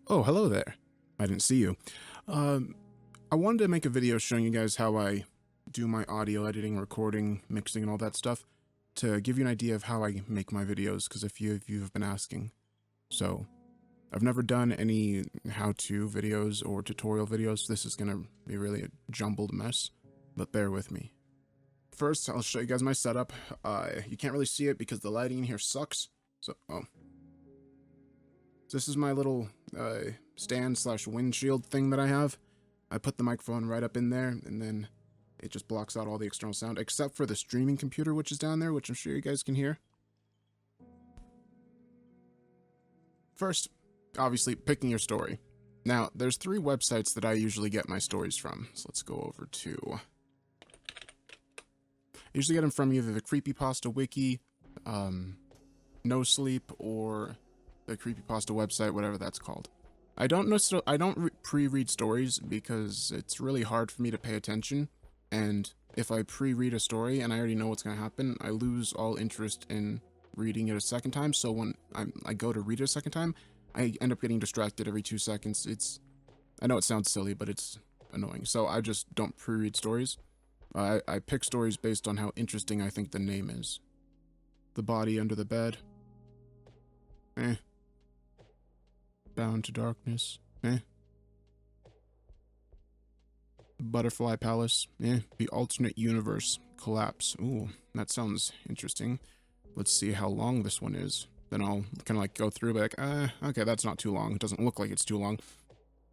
Oh, hello there. I didn't see you. I wanted to make a video showing you guys how I do my audio editing, recording, mixing, and all that stuff to give you an idea of how I make my videos, because a few of you have been asking. So, I've never done any how-to videos or tutorial videos. This is going to be really a jumbled mess, but bear with me. First, I'll show you guys my setup. You can't really see it because the lighting in here sucks. So, this is my little stand/windshield thing that I have. I put the microphone right up in there, and then it just blocks out all the external sound, except for the streaming computer, which is down there, which I'm sure you guys can hear. First, obviously, picking your story. Now, there's 3 websites that I usually get my stories from, so let's go over to... I usually get them from either the Creepypasta Wiki, nosleep, or the Creepypasta website, whatever that's called. I don't pre-read stories because it's really hard for me to pay attention, and if I pre-read a story and I already know what's going to happen, I lose all interest in reading it a second time. So when I go to read it a second time, I end up getting distracted every 2 seconds. I know it sounds silly, but it's annoying. So I just don't pre-read stories. I pick stories based on how interesting I think the name is. The Body Under the Bed. Bound to Darkness. Butterfly Palace. The Alternate Universe. Collapse. Ooh, that sounds interesting. Let's see how long this one is. Then I'll kind of like go through, like, okay, that's not too long. It doesn't look like it's too long.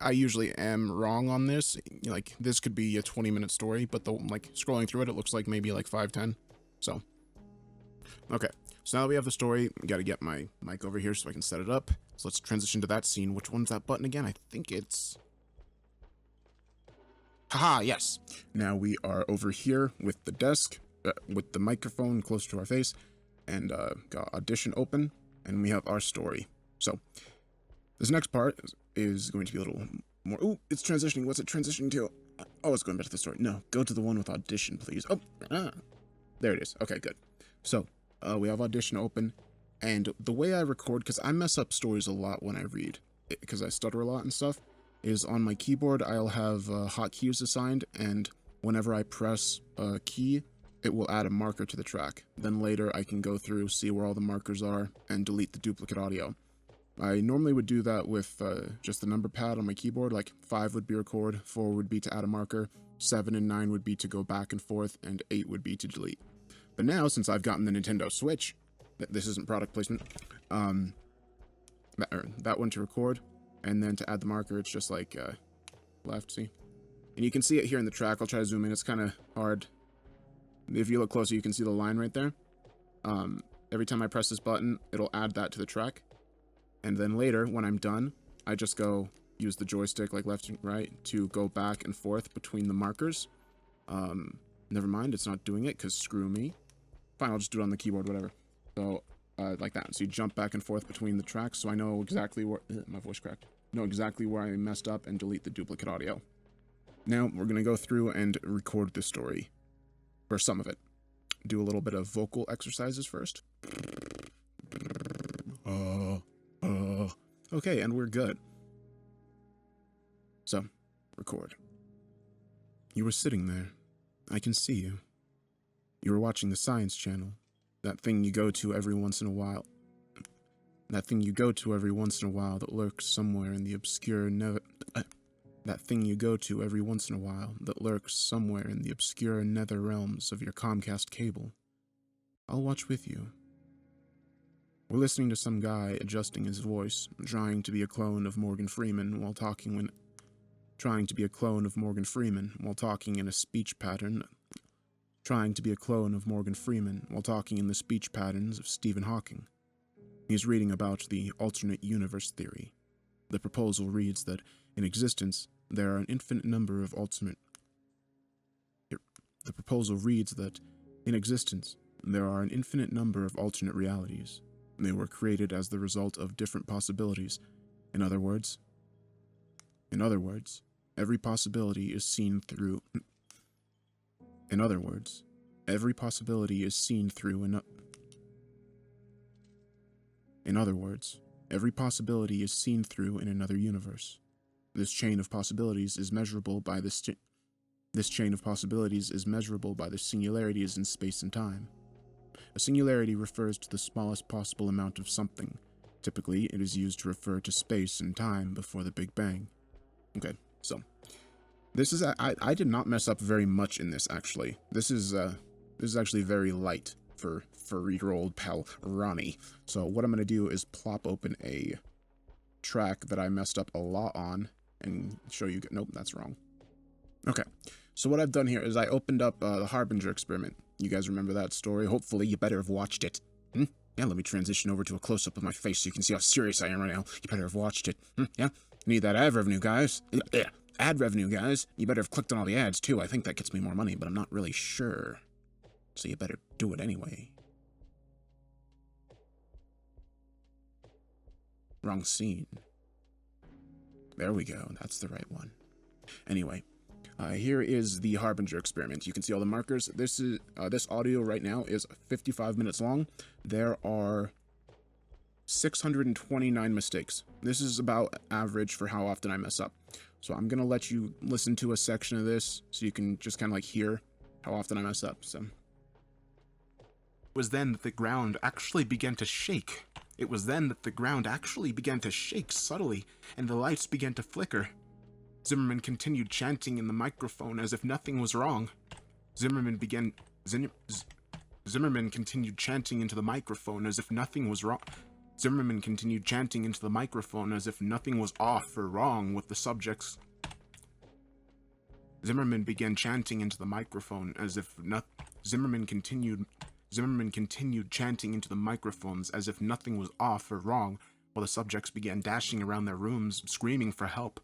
I usually am wrong on this. Like, this could be a 20-minute story, but scrolling through it, it looks like maybe like 5-10. So, okay. So now that we have the story, we gotta get my mic over here so I can set it up. So let's transition to that scene. Which one's that button again? I think it's... Haha, yes! Now we are over here with the desk, with the microphone close to our face, and got Audition open, and we have our story. So, this next part is going to be a little more... Ooh, it's transitioning. What's it transitioning to? Oh, it's going back to the story. No, go to the one with Audition, please. Oh, there it is. Okay, good. So, we have Audition open, and the way I record, because I mess up stories a lot when I read, because I stutter a lot and stuff, is on my keyboard I'll have hotkeys assigned, and whenever I press a key, it will add a marker to the track. Then later I can go through, see where all the markers are, and delete the duplicate audio. I normally would do that with just the number pad on my keyboard, like 5 would be record, 4 would be to add a marker, 7 and 9 would be to go back and forth, and 8 would be to delete. But now, since I've gotten the Nintendo Switch, this isn't product placement, that one to record, and then to add the marker, it's just like left, see? And you can see it here in the track. I'll try to zoom in. It's kind of hard. If you look closer, you can see the line right there. Every time I press this button, it'll add that to the track. And then later, when I'm done, I just go use the joystick, like left and right, to go back and forth between the markers. Never mind, it's not doing it, because screw me. Fine, I'll just do it on the keyboard, whatever. So, like that. So you jump back and forth between the tracks, so I know exactly where... my voice cracked. Know exactly where I messed up and delete the duplicate audio. Now, we're going to go through and record the story. For some of it. Do a little bit of vocal exercises first. Okay, and we're good. So, record. You were sitting there. I can see you. You were watching the Science Channel. That thing you go to every once in a while. That thing you go to every once in a while that lurks somewhere in the obscure That thing you go to every once in a while that lurks somewhere in the obscure nether realms of your Comcast cable. I'll watch with you. We're listening to some guy adjusting his voice, trying to be a clone of Morgan Freeman while talking in a speech pattern. Trying to be a clone of Morgan Freeman while talking in the speech patterns of Stephen Hawking. He's reading about the alternate universe theory. The proposal reads that in existence there are an infinite number of alternate realities. They were created as the result of different possibilities. In other words, every possibility is seen through Every possibility is seen through in another universe. This chain of possibilities is measurable by the singularities in space and time. A singularity refers to the smallest possible amount of something. Typically, it is used to refer to space and time before the Big Bang. Okay, so this is I did not mess up very much in this actually. This is actually very light for your old pal Ronnie. So what I'm gonna do is plop open a track that I messed up a lot on and show you. Nope, that's wrong. Okay, so what I've done here is I opened up the Harbinger experiment. You guys remember that story? Hopefully you better have watched it. Yeah, let me transition over to a close-up of my face so you can see how serious I am right now. You better have watched it. Yeah, need that ad revenue, guys. Yeah, ad revenue, guys. You better have clicked on all the ads, too. I think that gets me more money, but I'm not really sure. So you better do it anyway. Wrong scene. There we go. That's the right one. Anyway, here is the Harbinger experiment. You can see all the markers. This audio right now is 55 minutes long. There are 629 mistakes. This is about average for how often I mess up. So I'm gonna let you listen to a section of this so you can just kind of like hear how often I mess up. So it was then that the ground actually began to shake. It was then that the ground actually began to shake subtly, and the lights began to flicker. Zimmerman continued chanting in the microphone as if nothing was wrong. Zimmerman continued chanting into the microphone as if nothing was wrong. Zimmerman continued chanting into the microphone as if nothing was off or wrong with the subjects. Zimmerman began chanting into the microphone as if Zimmerman continued chanting into the microphones as if nothing was off or wrong, while the subjects began dashing around their rooms, screaming for help.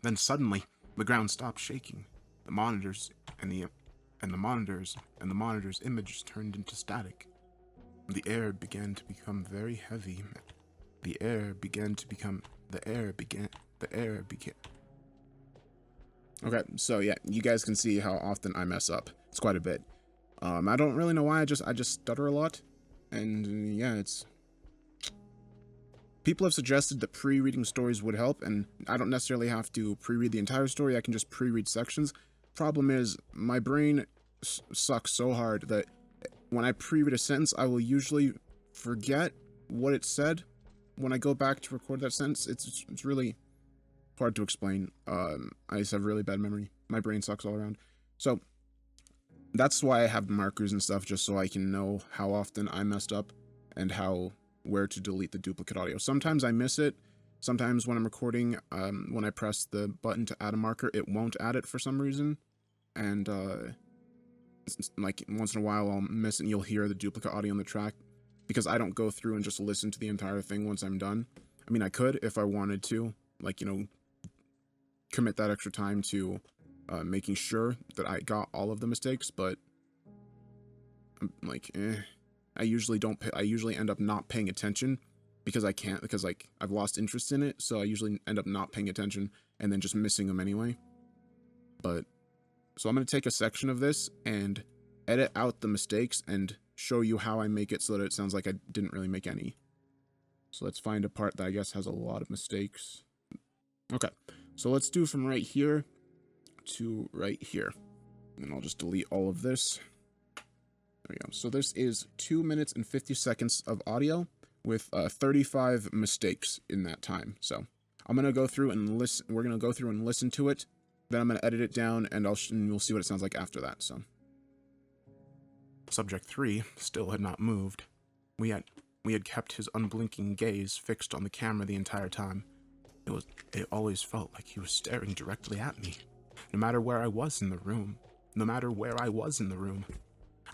Then suddenly, the ground stopped shaking. The monitors and the monitors images turned into static. The air began to become very heavy. Okay, so yeah, you guys can see how often I mess up. It's quite a bit. I don't really know why. I just stutter a lot, and yeah, it's. People have suggested that pre-reading stories would help, and I don't necessarily have to pre-read the entire story. I can just pre-read sections. Problem is, my brain sucks so hard that when I pre-read a sentence, I will usually forget what it said when I go back to record that sentence. It's really hard to explain. I just have really bad memory. My brain sucks all around. So that's why I have markers and stuff, just so I can know how often I messed up and where to delete the duplicate audio. Sometimes I miss it. Sometimes when I'm recording, when I press the button to add a marker, it won't add it for some reason. And like once in a while I'll miss it and you'll hear the duplicate audio on the track, because I don't go through and just listen to the entire thing once I'm done. I mean, I could if I wanted to, like, you know, commit that extra time to making sure that I got all of the mistakes, but I'm like, I usually end up not paying attention because like I've lost interest in it, so I usually end up not paying attention and then just missing them anyway. But so I'm going to take a section of this and edit out the mistakes and show you how I make it so that it sounds like I didn't really make any. So let's find a part that I guess has a lot of mistakes. Okay, so let's do from right here to right here. And I'll just delete all of this. There we go. So this is 2 minutes and 50 seconds of audio with 35 mistakes in that time. So I'm going to go through and listen. We're going to go through and listen to it. Then I'm going to edit it down and we'll see what it sounds like after that. So Subject 3 still had not moved. We had kept his unblinking gaze fixed on the camera the entire time. It always felt like he was staring directly at me, no matter where I was in the room.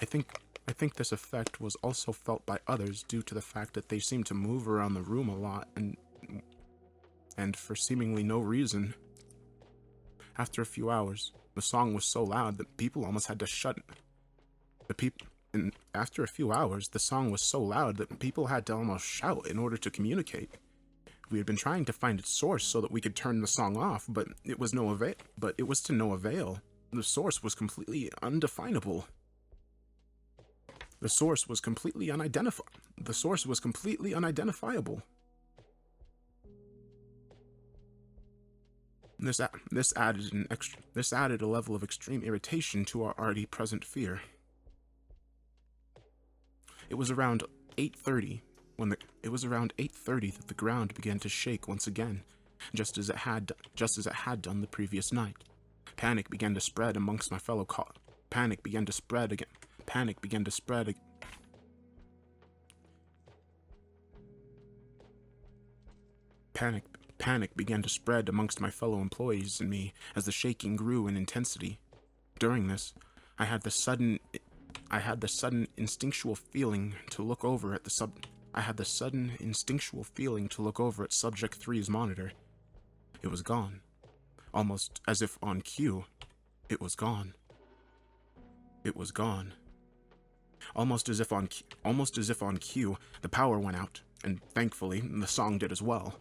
I think this effect was also felt by others due to the fact that they seemed to move around the room a lot and for seemingly no reason. After a few hours, the song was so loud that people almost had to shut it. After a few hours, the song was so loud that people had to almost shout in order to communicate. We had been trying to find its source so that we could turn the song off, but it was to no avail. The source was completely undefinable. The source was completely unidentifiable. This added a level of extreme irritation to our already present fear. It was around 8:30 that the ground began to shake once again, just as it had done the previous night. Panic began to spread amongst my fellow Panic began to spread again. Panic began to spread again. Panic began to spread amongst my fellow employees and me as the shaking grew in intensity. During this, I had the sudden instinctual feeling to look over at Subject 3's monitor. It was gone. Almost as if on cue, it was gone. It was gone. Almost as if on cue, the power went out, and thankfully, the song did as well.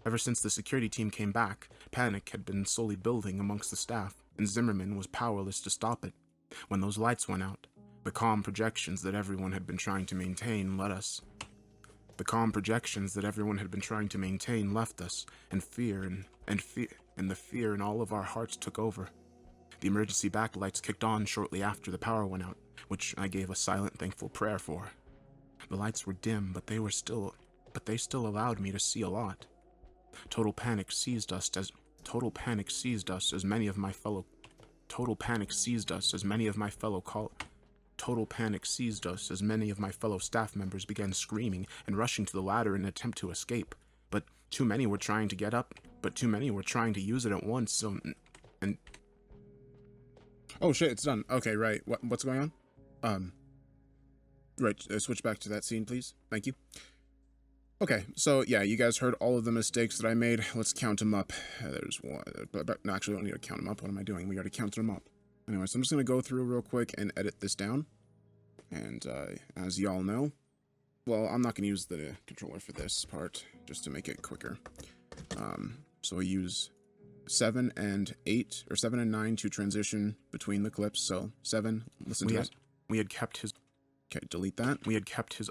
Ever since the security team came back, panic had been slowly building amongst the staff, and Zimmerman was powerless to stop it. When those lights went out, the calm projections that everyone had been trying to maintain left us. The fear in all of our hearts took over. The emergency backlights kicked on shortly after the power went out, which I gave a silent, thankful prayer for. The lights were dim, but they still allowed me to see a lot. Total panic seized us as many of my fellow staff members began screaming and rushing to the ladder in an attempt to escape. But too many were trying to get up, to use it at once, and oh shit, it's done. Okay, right. What's going on? Right, switch back to that scene, please. Thank you. Okay, so yeah, you guys heard all of the mistakes that I made. Let's count them up. There's one. No, actually, I don't need to count them up. What am I doing? We already counted them up. Anyway, so I'm just going to go through real quick and edit this down. And as y'all know, well, I'm not going to use the controller for this part, just to make it quicker. So I use 7 and 8, or 7 and 9 to transition between the clips. So 7, listen to this. We had kept his... Okay, delete that. We had kept his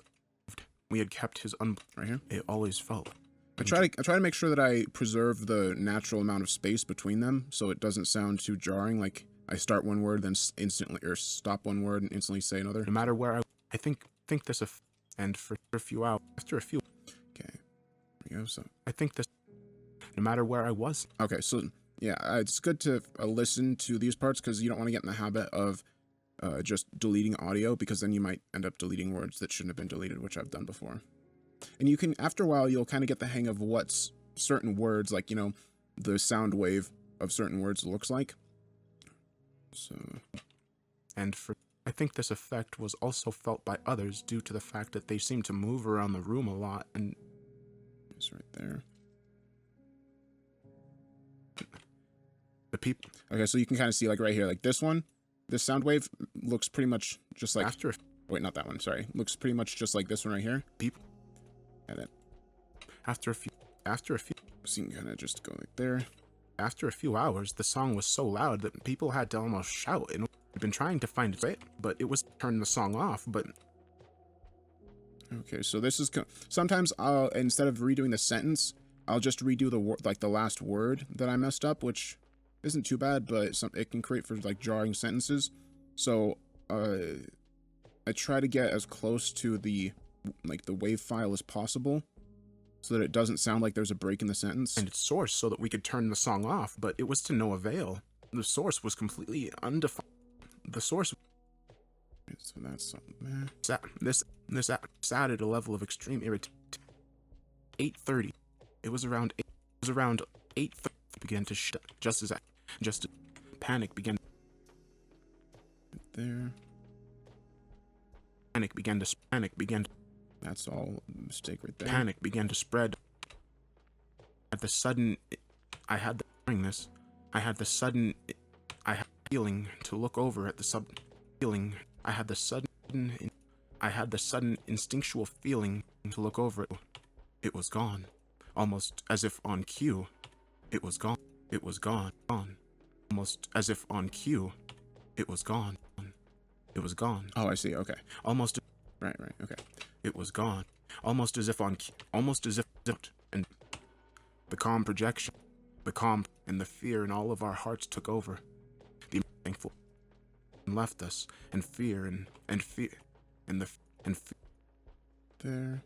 right here. It always felt. I try to make sure that I preserve the natural amount of space between them, so it doesn't sound too jarring. Like I start one word, then instantly, or stop one word and instantly say another. No matter where I think this, and for a few hours, after a few. Okay, there we go. So I think this, no matter where I was. Okay, so yeah, it's good to listen to these parts because you don't want to get in the habit of just deleting audio, because then you might end up deleting words that shouldn't have been deleted, which I've done before. And you can, after a while, you'll kind of get the hang of what certain words, like, you know, the sound wave of certain words looks like. So, and I think this effect was also felt by others due to the fact that they seem to move around the room a lot, and it's right there. The people. Okay, so you can kind of see, like, right here, like this one. This sound wave looks pretty much just like... Wait, not that one, sorry. Looks pretty much just like this one right here. People. And then... After a few... So you can kind of just go like there. After a few hours, the song was so loud that people had to almost shout. And we've been trying to find it, but it was turning the song off, but... Okay, so this is... Sometimes I'll, instead of redoing the sentence, I'll just redo the last word that I messed up, which... isn't too bad, but it can create for like jarring sentences. So I try to get as close to the wave file as possible, so that it doesn't sound like there's a break in the sentence. And its source, so that we could turn the song off, but it was to no avail. The source was completely undefined. The source. So that's something. This added a level of extreme irritation. 8:30. It was around 8:30. Began to just as panic began there. Panic began. That's all mistake right there. Panic began to spread. At the sudden, I had the feeling to look over at the feeling. I had the sudden instinctual feeling to look over it. It was gone, almost as if on cue. It was gone. It was gone. Almost as if on cue. It was gone. It was gone. Oh, I see. Okay. Almost. Right. Okay. It was gone. Almost as if and the calm projection. The calm and the fear in all of our hearts took over. The thankful left us, and fear and fear and the and fear there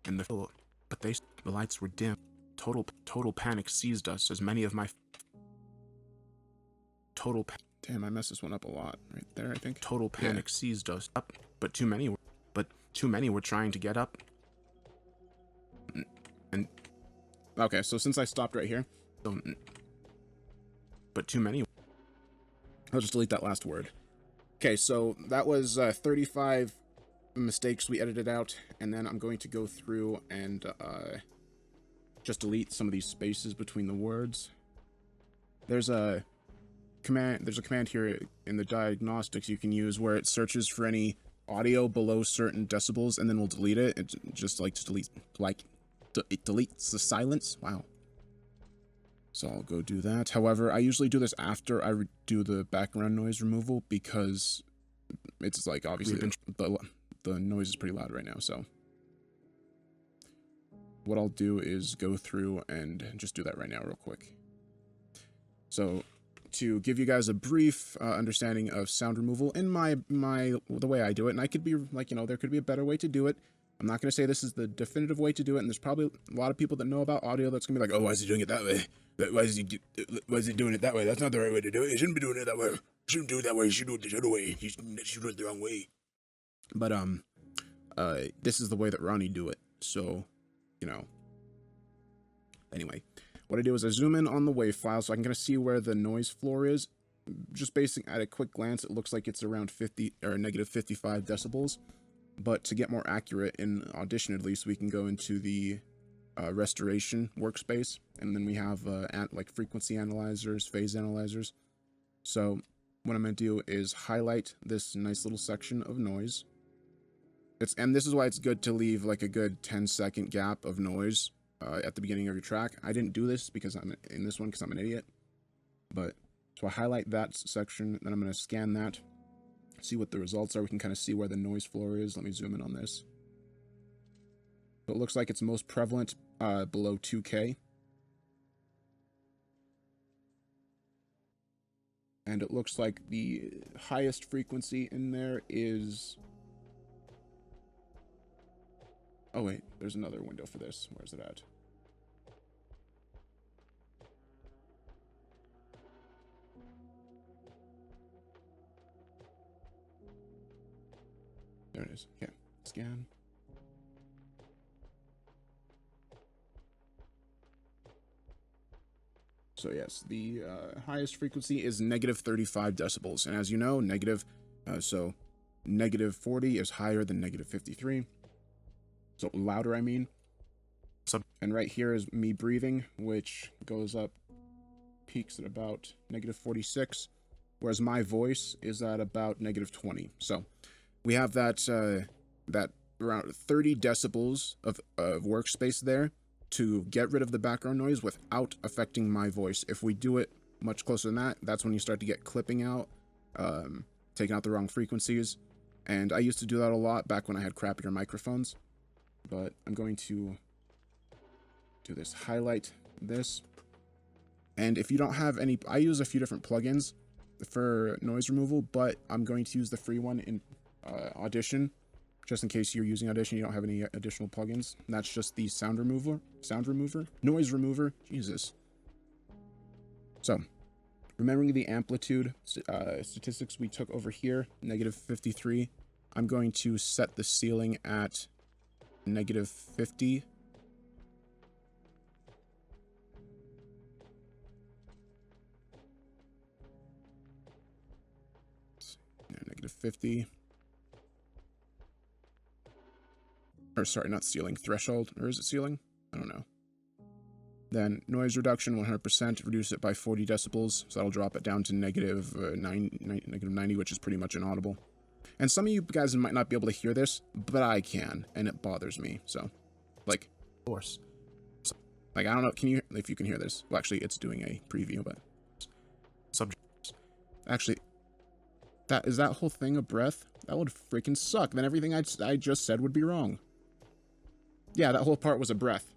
and the but the lights were dim. Total panic seized us as many of my damn, I messed this one up a lot right there, I think. Total panic seized us up, but too many were trying to get up. And okay, so since I stopped right here, but too many. I'll just delete that last word. Okay, so that was 35 mistakes we edited out, and then I'm going to go through and just delete some of these spaces between the words. There's a command here in the diagnostics you can use where it searches for any audio below certain decibels, and then we'll delete it. It just likes to delete, it deletes the silence. Wow. So I'll go do that. However, I usually do this after I do the background noise removal because it's like obviously the noise is pretty loud right now. So what I'll do is go through and just do that right now real quick. So to give you guys a brief understanding of sound removal in the way I do it, and I could be like, you know, there could be a better way to do it. I'm not going to say this is the definitive way to do it, and there's probably a lot of people that know about audio that's going to be like, oh, why is he doing it that way? Why is he doing it that way? That's not the right way to do it. He shouldn't be doing it that way. He shouldn't do it that way. He should do it the other way. He should do it the wrong way. But this is the way that Ronnie do it. So, you know. Anyway, what I do is I zoom in on the wave file so I can kind of see where the noise floor is. Just basing at a quick glance, it looks like it's around 50 or negative 55 decibels. But to get more accurate in Audition, at least, we can go into the restoration workspace, and then we have like frequency analyzers, phase analyzers. So what I'm going to do is highlight this nice little section of noise. And this is why it's good to leave like a good 10-second gap of noise at the beginning of your track. I didn't do this because I'm in this one because I'm an idiot. But so I highlight that section, then I'm going to scan that, see what the results are. We can kind of see where the noise floor is. Let me zoom in on this. So it looks like it's most prevalent below 2K. And it looks like the highest frequency in there is... Oh wait, there's another window for this. Where's it at? There it is. Okay, scan. So yes, the highest frequency is negative 35 decibels. And as you know, so negative 40 is higher than negative 53. So louder, I mean. And right here is me breathing, which goes up, peaks at about negative 46, whereas my voice is at about negative 20. So we have that that around 30 decibels of workspace there to get rid of the background noise without affecting my voice. If we do it much closer than that, that's when you start to get clipping out, taking out the wrong frequencies. And I used to do that a lot back when I had crappier microphones. But I'm going to do this, highlight this. And if you don't have any, I use a few different plugins for noise removal, but I'm going to use the free one in Audition, just in case you're using Audition, you don't have any additional plugins. And that's just the noise remover, Jesus. So, remembering the amplitude statistics we took over here, negative 53, I'm going to set the ceiling at negative 50. Negative 50. Or sorry, not ceiling, threshold. Or is it ceiling? I don't know. Then noise reduction, 100%. Reduce it by 40 decibels. So that'll drop it down to negative 90, which is pretty much inaudible. And some of you guys might not be able to hear this, but I can, and it bothers me. So, like, of course. So, like, I don't know, if you can hear this? Well, actually, it's doing a preview, but subjects. Actually, is that whole thing a breath? That would freaking suck. Then everything I just said would be wrong. Yeah, that whole part was a breath.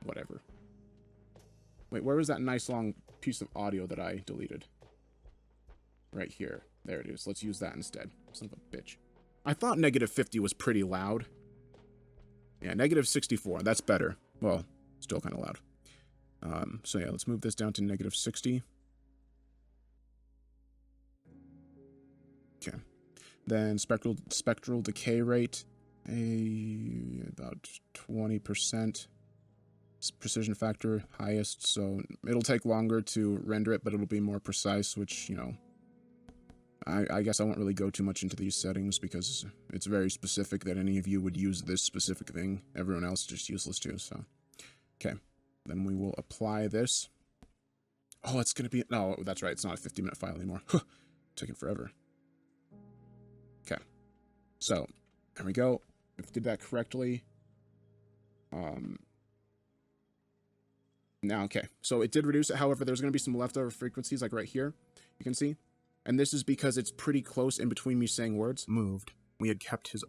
Whatever. Wait, where was that nice long piece of audio that I deleted? Right here. There it is. Let's use that instead. Son of a bitch. I thought negative 50 was pretty loud. Yeah, negative 64. That's better. Well, still kind of loud. So yeah, let's move this down to negative 60. Okay. Then spectral decay rate, about 20%. Precision factor, highest, so it'll take longer to render it, but it'll be more precise, which, you know, I guess I won't really go too much into these settings because it's very specific that any of you would use this specific thing. Everyone else is just useless too, so. Okay, then we will apply this. Oh, it's gonna be, no, that's right, it's not a 50-minute file anymore. Taking forever. Okay, so, there we go. If we did that correctly, now, okay, so it did reduce it. However, there's going to be some leftover frequencies, like right here, you can see. And this is because it's pretty close in between me saying words. Moved. We had kept his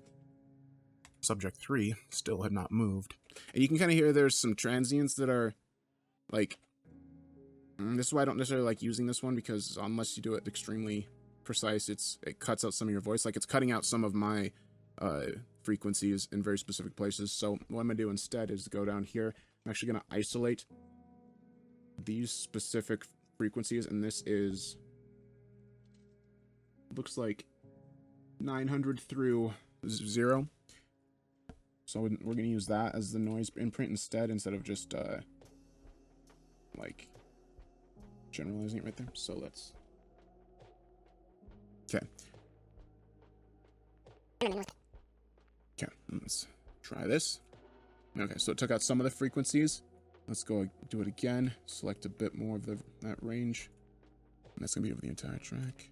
subject 3, still had not moved. And you can kind of hear there's some transients that are, like, this is why I don't necessarily like using this one, because unless you do it extremely precise, it cuts out some of your voice. Like, it's cutting out some of my frequencies in very specific places. So what I'm going to do instead is go down here. I'm actually going to isolate these specific frequencies, and this is, looks like 900 through 0. So we're going to use that as the noise imprint instead of just like generalizing it right there. So let's, okay, let's try this. Okay, so it took out some of the frequencies. Let's go do it again. Select a bit more of that range. And that's going to be over the entire track.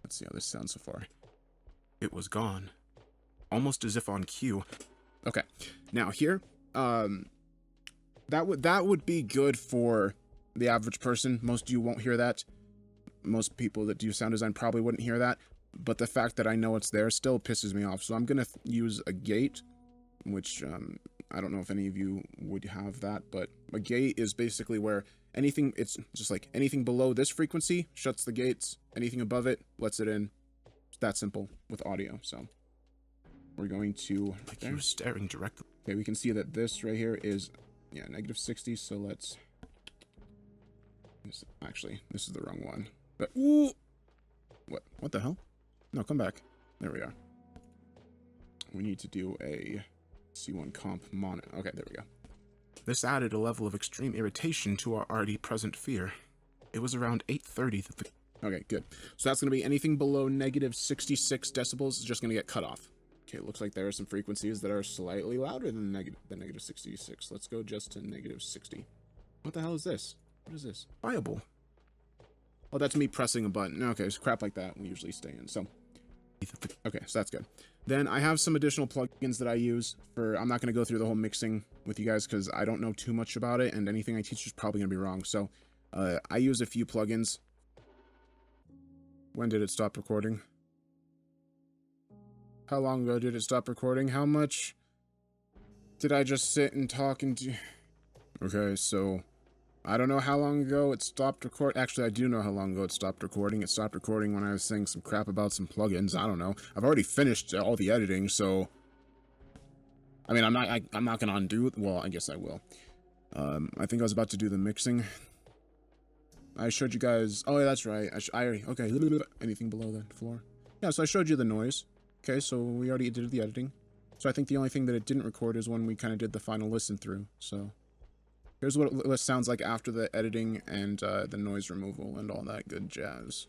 Let's see how this sounds so far. It was gone. Almost as if on cue. Okay, now here, that would be good for the average person. Most of you won't hear that. Most people that do sound design probably wouldn't hear that. But the fact that I know it's there still pisses me off. So I'm going to use a gate, which I don't know if any of you would have that, but a gate is basically where anything, it's just like anything below this frequency shuts the gates, anything above it lets it in. It's that simple with audio. So we're going to, like you were staring directly. Okay, we can see that this right here is, yeah, negative 60. So let's, actually, this is the wrong one. But, ooh, what the hell? No, come back. There we are. We need to do a C1 comp mono. Okay, there we go. This added a level of extreme irritation to our already present fear. It was around 8:30 that the... Okay, good. So that's going to be anything below negative 66 decibels is just going to get cut off. Okay, it looks like there are some frequencies that are slightly louder than negative 66. Let's go just to negative 60. What the hell is this? What is this? Viable. Oh, that's me pressing a button. Okay, so crap like that we usually stay in. So, okay, so that's good. Then I have some additional plugins that I use for, I'm not going to go through the whole mixing with you guys because I don't know too much about it, and anything I teach is probably going to be wrong. So, I use a few plugins. When did it stop recording? How long ago did it stop recording? How much did I just sit and talk and do? Okay, so I don't know how long ago it stopped recording. Actually, I do know how long ago it stopped recording. It stopped recording when I was saying some crap about some plugins. I don't know. I've already finished all the editing, so I mean, I'm not gonna undo it. Well, I guess I will. I think I was about to do the mixing. I showed you guys. Oh, yeah, that's right. I already. Okay. Anything below the floor? Yeah. So I showed you the noise. Okay. So we already did the editing. So I think the only thing that it didn't record is when we kind of did the final listen through. So here's what it sounds like after the editing and the noise removal and all that good jazz.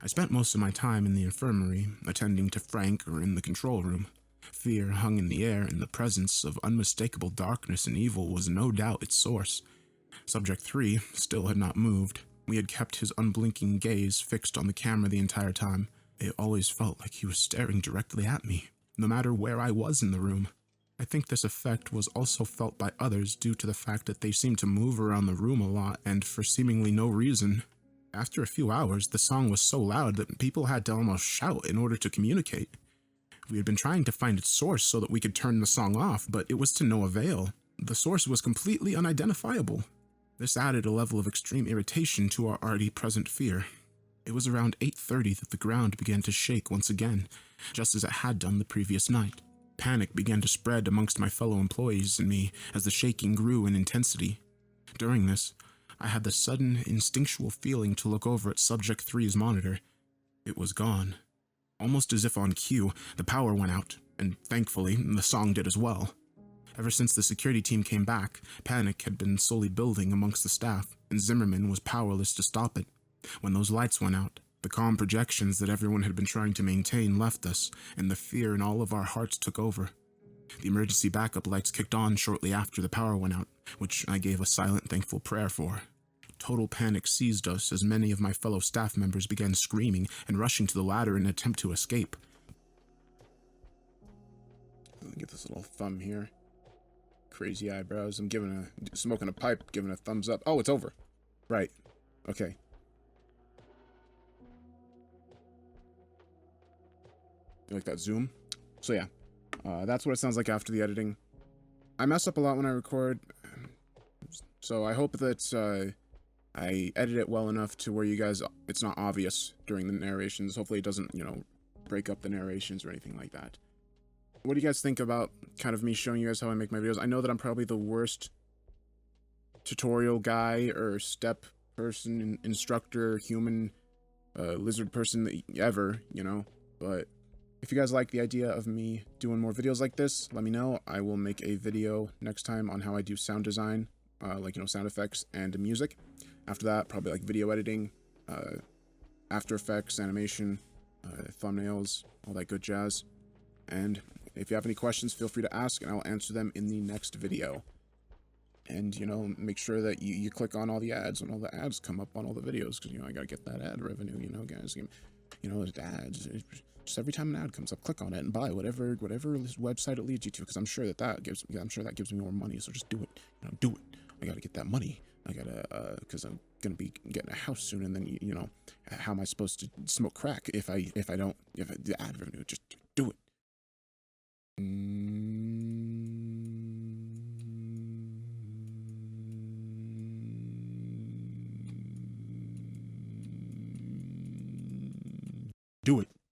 I spent most of my time in the infirmary, attending to Frank or in the control room. Fear hung in the air, and the presence of unmistakable darkness and evil was no doubt its source. Subject 3 still had not moved. We had kept his unblinking gaze fixed on the camera the entire time. It always felt like he was staring directly at me, no matter where I was in the room. I think this effect was also felt by others due to the fact that they seemed to move around the room a lot and for seemingly no reason. After a few hours, the song was so loud that people had to almost shout in order to communicate. We had been trying to find its source so that we could turn the song off, but it was to no avail. the source was completely unidentifiable. This added a level of extreme irritation to our already present fear. It was around 8:30 that the ground began to shake once again, just as it had done the previous night. Panic began to spread amongst my fellow employees and me as the shaking grew in intensity. During this, I had the sudden instinctual feeling to look over at Subject 3's monitor. It was gone. Almost as if on cue, the power went out, and thankfully, the song did as well. Ever since the security team came back, panic had been slowly building amongst the staff, and Zimmerman was powerless to stop it. When those lights went out, the calm projections that everyone had been trying to maintain left us, and the fear in all of our hearts took over. The emergency backup lights kicked on shortly after the power went out, which I gave a silent, thankful prayer for. Total panic seized us as many of my fellow staff members began screaming and rushing to the ladder in an attempt to escape. Let me get this little thumb here. Crazy eyebrows. I'm smoking a pipe, giving a thumbs up. Oh, it's over. Right. Okay. You like that zoom? So yeah, that's what it sounds like after the editing. I mess up a lot when I record, so I hope that I edit it well enough to where you guys, it's not obvious during the narrations. Hopefully it doesn't, break up the narrations or anything like that. What do you guys think about kind of me showing you guys how I make my videos? I know that I'm probably the worst tutorial guy or step person, instructor, human, lizard person ever, but if you guys like the idea of me doing more videos like this, let me know. I will make a video next time on how I do sound design, sound effects and music. After that, probably like video editing, After Effects, animation, thumbnails, all that good jazz. And if you have any questions, feel free to ask and I'll answer them in the next video. And, make sure that you click on all the ads when all the ads come up on all the videos, because, I gotta get that ad revenue, guys. There's ads. Just every time an ad comes up, click on it and buy whatever website it leads you to, because I'm sure that gives me more money. So just do it. Do it. I gotta get that money. I gotta, because I'm gonna be getting a house soon, and then how am I supposed to smoke crack if the ad revenue? Just do it.